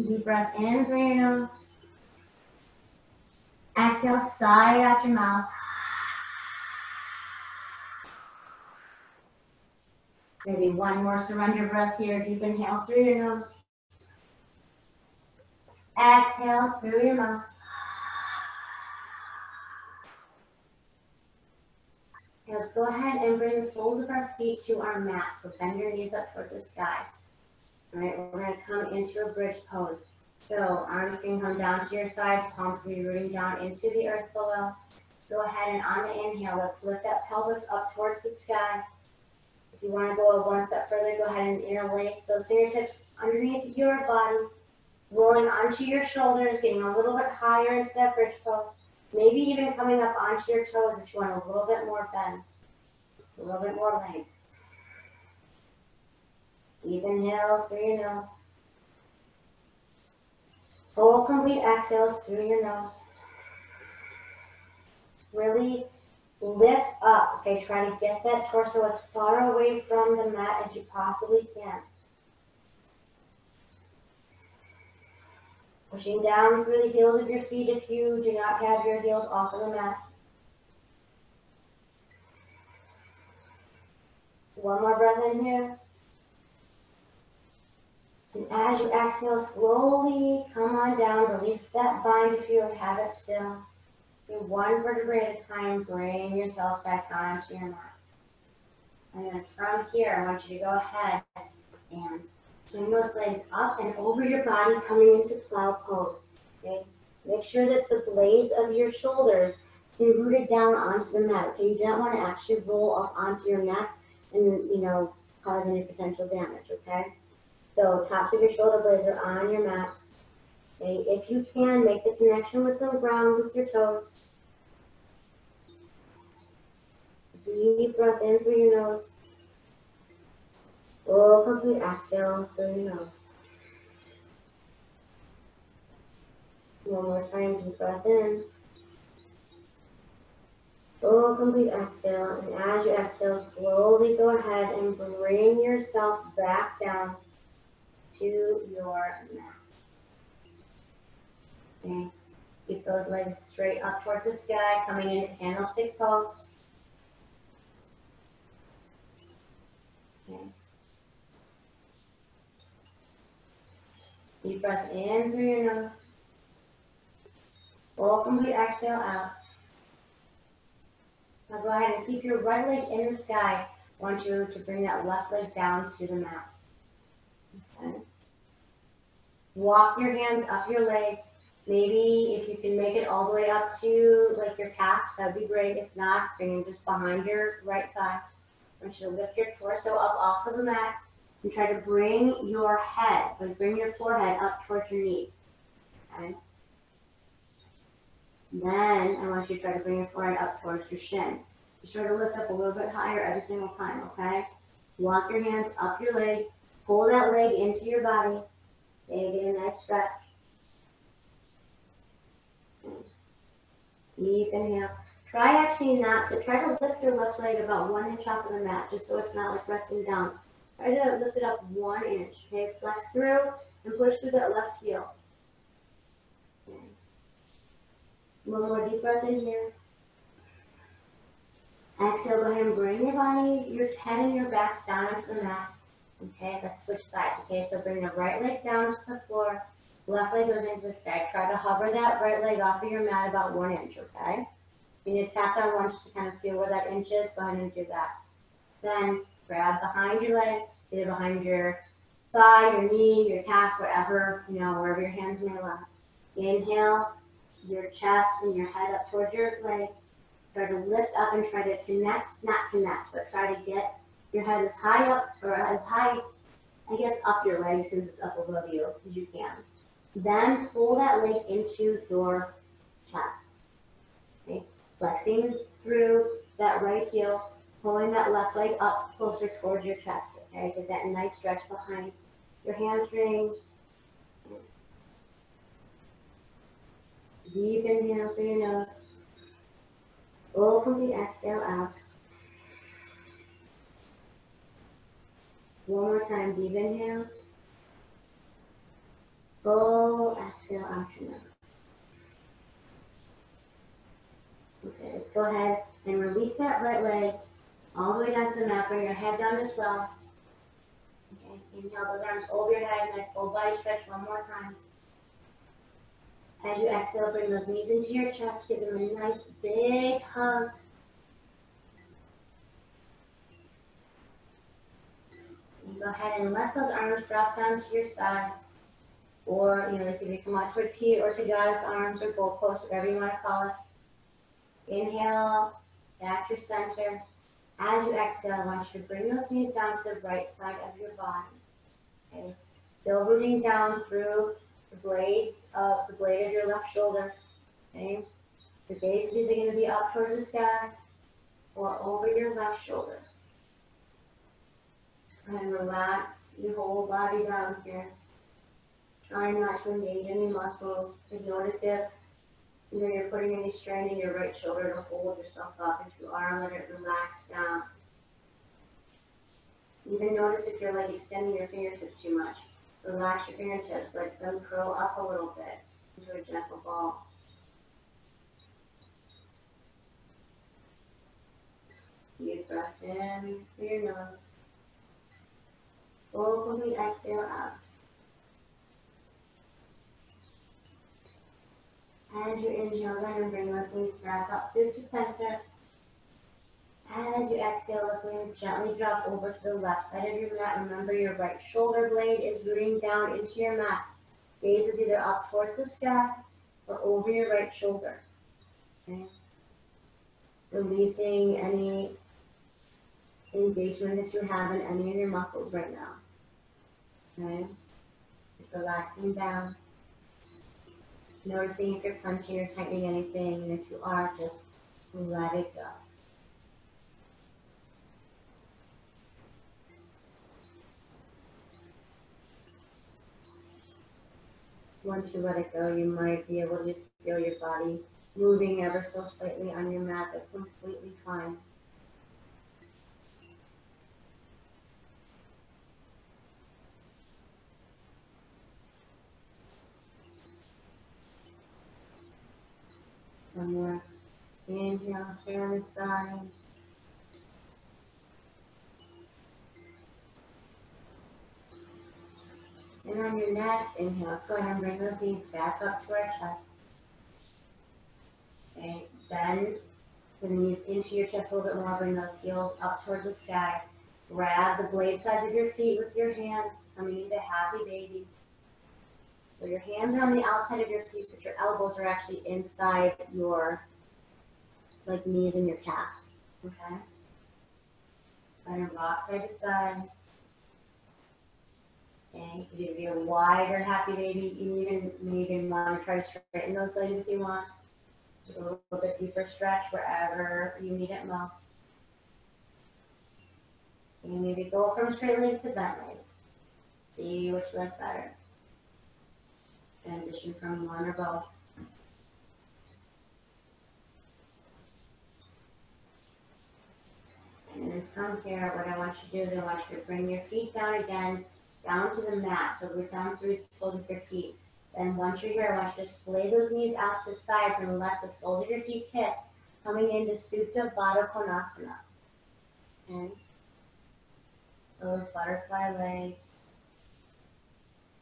S1: Deep breath in through your nose. Exhale, sigh out your mouth. Maybe 1 more surrender breath here. Deep inhale through your nose. Exhale through your mouth. Okay, let's go ahead and bring the soles of our feet to our mat. So bend your knees up towards the sky. All right, we're going to come into a bridge pose. So arms can come down to your sides, palms will be rooting down into the earth below. Go ahead and on the inhale, let's lift that pelvis up towards the sky. If you want to go 1 step further, go ahead and interlace those fingertips underneath your body, rolling onto your shoulders, getting a little bit higher into that bridge pose. Maybe even coming up onto your toes if you want a little bit more bend, a little bit more length. Deep inhales through your nose. Full complete exhales through your nose. Really lift up. Okay, try to get that torso as far away from the mat as you possibly can. Pushing down through the heels of your feet if you do not have your heels off of the mat. 1 more breath in here. And as you exhale, slowly come on down. Release that bind if you have it still. Do 1 vertebrae at a time. Bring yourself back onto your mat. And then from here, I want you to go ahead and swing those legs up and over your body, coming into plow pose. Okay? Make sure that the blades of your shoulders stay rooted down onto the mat. Okay? You don't want to actually roll up onto your neck and, cause any potential damage. Okay? So tops of your shoulder blades are on your mat. Okay? If you can, make the connection with the ground with your toes. Deep breath in through your nose. Full complete exhale through your nose. 1 more time, deep breath in. Full complete exhale. And as you exhale, slowly go ahead and bring yourself back down to your mat. Okay. Keep those legs straight up towards the sky, coming into candlestick pose. Okay. Deep breath in through your nose. Full complete exhale out. Now go ahead and keep your right leg in the sky. I want you to bring that left leg down to the mat. Okay. Walk your hands up your leg. Maybe if you can make it all the way up to like your calf, that'd be great. If not, bring them just behind your right thigh. I want you to lift your torso up off of the mat and try to bring your head, like bring your forehead up towards your knee. Okay. Then I want you to try to bring your forehead up towards your shin. Just try to lift up a little bit higher every single time, okay? Walk your hands up your leg. Pull that leg into your body. Okay, get a nice stretch. Deep inhale. Try to lift your left leg about 1 inch off of the mat, just so it's not like resting down. Try to lift it up 1 inch. Okay, flex through and push through that left heel. Okay. One more deep breath in here. Exhale, go ahead and bring your body, your head and your back down onto the mat. Okay, let's switch sides. Okay, so bring the right leg down to the floor. Left leg goes into the sky. Try to hover that right leg off of your mat about 1 inch, okay? You need to tap that one just to kind of feel where that inch is. Go ahead and do that. Then grab behind your leg, either behind your thigh, your knee, your calf, wherever, wherever your hands may lie. Inhale, your chest and your head up towards your leg. Try to lift up and try to not connect, but try to get your head as high up, or as high, I guess, up your leg since it's up above you as you can. Then pull that leg into your chest. Okay? Flexing through that right heel, pulling that left leg up closer towards your chest. Okay, get that nice stretch behind your hamstring. Deep inhale through your nose. Open the exhale out. One more time, deep inhale. Full exhale out your nose. Okay, let's go ahead and release that right leg all the way down to the mat. Bring your head down as well. Okay, inhale those arms over your head. Nice full body stretch one more time. As you exhale, bring those knees into your chest. Give them a nice big hug. And go ahead and let those arms drop down to your sides. Or, they can become out to a T or to God's arms or goalpost, whatever you want to call it. Inhale, back to center. As you exhale, I want you to bring those knees down to the right side of your body. Okay? Still rooting down through the blade of your left shoulder. Okay? The gaze is either going to be up towards the sky or over your left shoulder. And relax your whole body down here. Try not to engage any muscles. And notice if you're putting any strain in your right shoulder to hold yourself up. If you are, let it relax down. Even notice if you're extending your fingertips too much. Relax your fingertips, let them curl up a little bit into a gentle ball. Deep breath in through your nose. Openly exhale out. As you inhale, go ahead and bring those knees back up through to center. As you exhale, gently drop over to the left side of your mat. Remember, your right shoulder blade is rooting down into your mat. Gaze is either up towards the sky or over your right shoulder. Okay? Releasing any engagement that you have in any of your muscles right now. Okay? Just relaxing down. Noticing if you're clenching or tightening anything, and if you are, just let it go. Once you let it go, you might be able to just feel your body moving ever so slightly on your mat. That's completely fine. One more. Inhale, turn on the side. And on your next inhale, let's go ahead and bring those knees back up to our chest. Okay, bend the knees into your chest a little bit more. Bring those heels up towards the sky. Grab the blade sides of your feet with your hands, coming into happy baby. So your hands are on the outside of your feet, but your elbows are actually inside your knees and your calves. Okay? And rock side to side. And you can do a wider happy baby. You may even want to try to straighten those legs if you want. Do a little bit deeper stretch wherever you need it most. And maybe go from straight legs to bent legs. See which you like better. Transition from one or both. And then from here, what I want you to do is I want you to bring your feet down again, down to the mat. So we're down through the soles of your feet. Then once you're here, I want you to splay those knees out to the sides and let the soles of your feet kiss, coming into Supta Baddha Konasana. And those butterfly legs.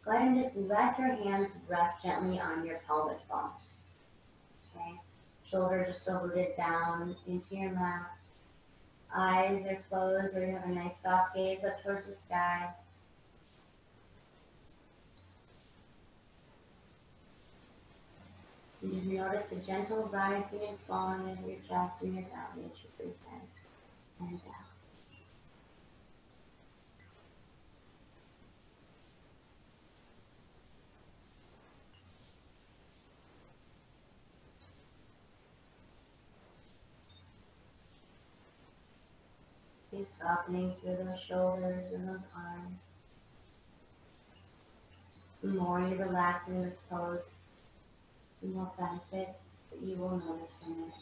S1: Go ahead and just let your hands rest gently on your pelvic bones. Okay? Shoulder just rooted down into your mat. Eyes are closed or you have a nice soft gaze up towards the sky. You just notice the gentle rising and falling of your chest and your belly as you breathe in and out. Keep softening through those shoulders and those arms. The more you relax in this pose, the more benefit that you will notice from it.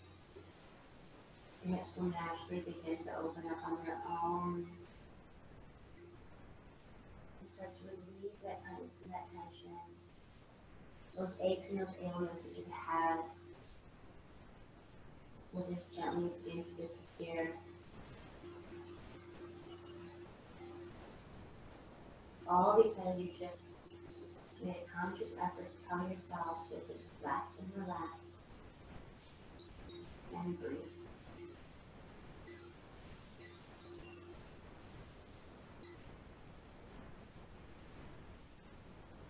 S1: Your hips will naturally begin to open up on their own. And start to relieve that tightness and that tension. Those aches and those ailments that you've had will just gently begin to disappear. All because you just made a conscious effort to tell yourself to just rest and relax and breathe.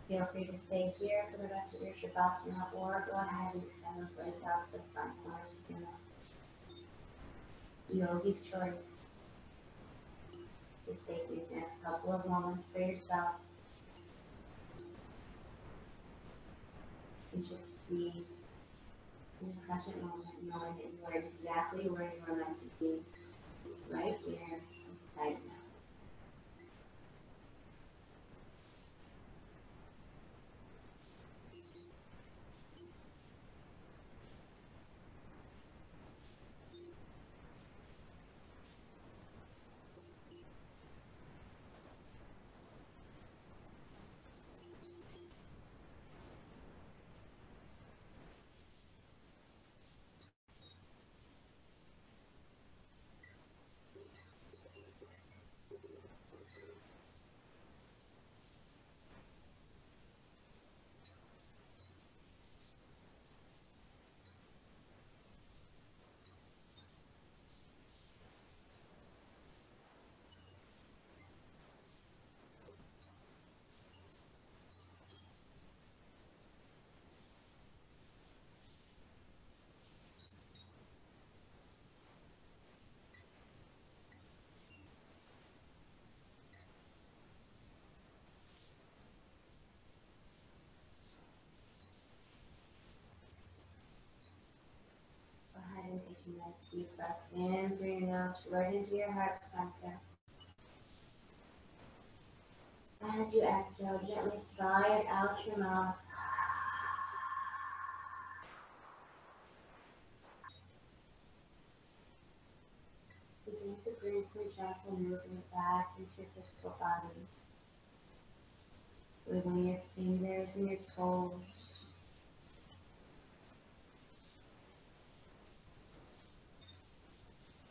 S1: Feel free to stay here for the rest of your Shavasana or go ahead and extend those legs out to the front corners of your mat. Yogi's choice. Just take these next couple of moments for yourself and just be in the present moment, knowing that you are exactly where you are meant to be, right here, right now. Go ahead and take a nice deep breath in through your nose, right into your heart center. As you exhale, gently sigh it out your mouth. Begin to bring some gentle movement back into your physical body. Wiggling your fingers and your toes.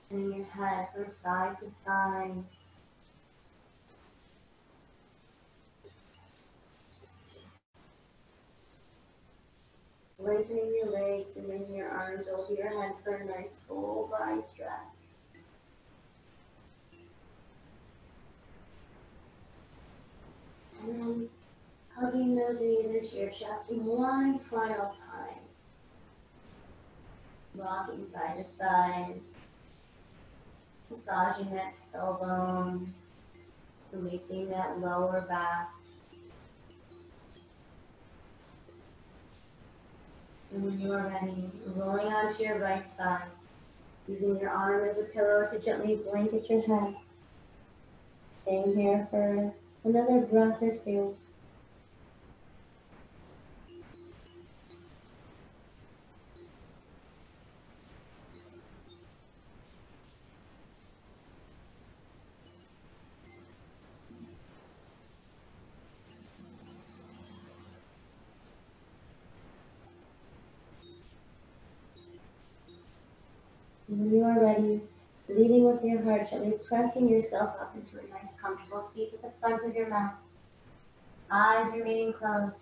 S1: Turning your head from side to side. Lengthening your legs and bringing your arms over your head for a nice full body stretch. And then hugging those knees into your chest one final time. Rocking side to side. Massaging that tailbone. Releasing that lower back. And when you are ready, rolling onto your right side. Using your arm as a pillow to gently blanket your head. Staying here for another breath or two. leading with your heart, gently pressing yourself up into a nice comfortable seat at the front of your mat. Eyes remaining closed.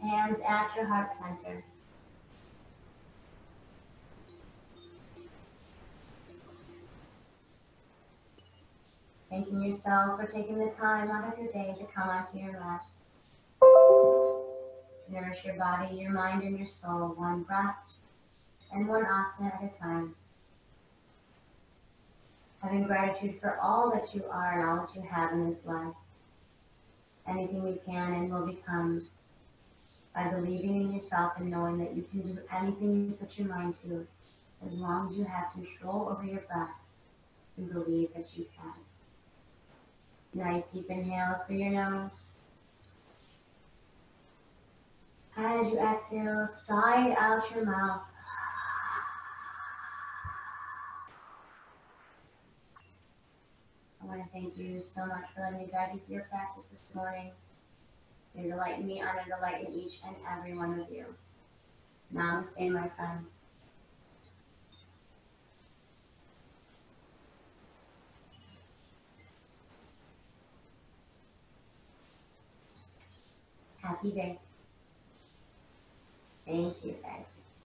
S1: Hands at your heart center. Thanking yourself for taking the time out of your day to come onto your mat. Nourish your body, your mind, and your soul, one breath and one asana at a time. Having gratitude for all that you are and all that you have in this life. Anything you can and will become by believing in yourself and knowing that you can do anything you put your mind to as long as you have control over your breath and believe that you can. Nice deep inhale through your nose. As you exhale, sigh out your mouth. I want to thank you so much for letting me guide you through your practice this morning. May the light in me honor the light in each and every one of you. Namaste, my friends. Happy day. Thank you, guys.